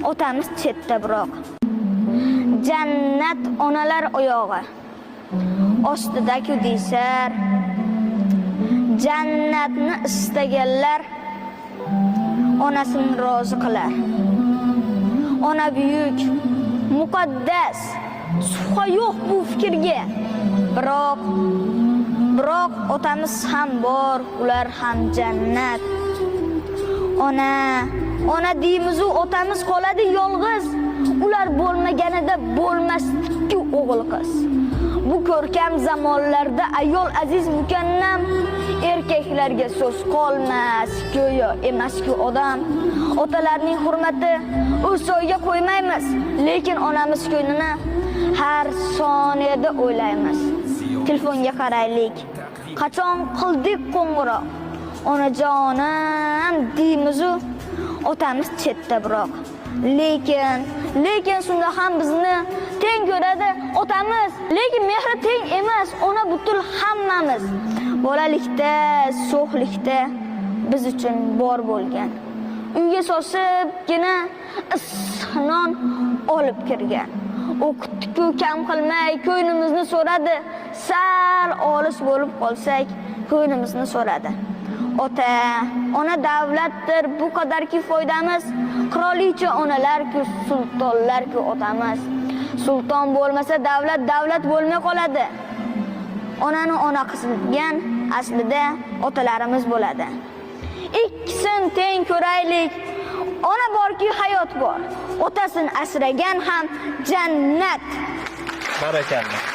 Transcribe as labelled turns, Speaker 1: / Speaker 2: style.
Speaker 1: otamiz chetda biroq. Jannat onalar oyog'i ostida-ku deysar. Jannatni istaganlar onasini rozi qilar. Ona buyuk, muqaddas, shubha yo'q bu fikrga. Biroq otamiz ham bor, ular ham jannat. Ona deymiz-u otamiz qoladi yolg'iz. Ular bo'lmaganida bo'lmasdi-ku o'g'il qiz. Bu ko'rkam zamonlarda ayol aziz mukannam, erkaklarga so'z qolmas, go'yo emas-ku odam. Otalarning hurmati o'soyga qo'ymaymiz, lekin onamiz ko'nglini har soniyada o'ylaymiz. Telefonga qaraylik. Qachon qildik qo'ng'iroq? Onajonim deymiz-u, otamiz chetda biroq. Lekin shunda ham bizni teng ko'radi otamiz, lekin mehri teng emas, ona butul hammamiz. Bolalikda, so'xlikda biz uchun bor bo'lgan. Uyga sosibgina isnon olib kirgan. O'qitdi-ku kam qilmay ko'nglimizni so'radi. Sal olis bo'lib qolsak, ko'nglimizni so'radi. Ona davlatdir, bu qadarki foydamiz. Qirolicha onalar-ku, sultonlar-ku otamiz. Sulton bo'lmasa davlat bo'lmay qoladi. Onani ona qilgan aslida otalarimiz bo'ladi. Ikkisin teng ko'raylik. Ona borki hayot bor. Otasini asragan ham jannat.
Speaker 2: Barakalloh.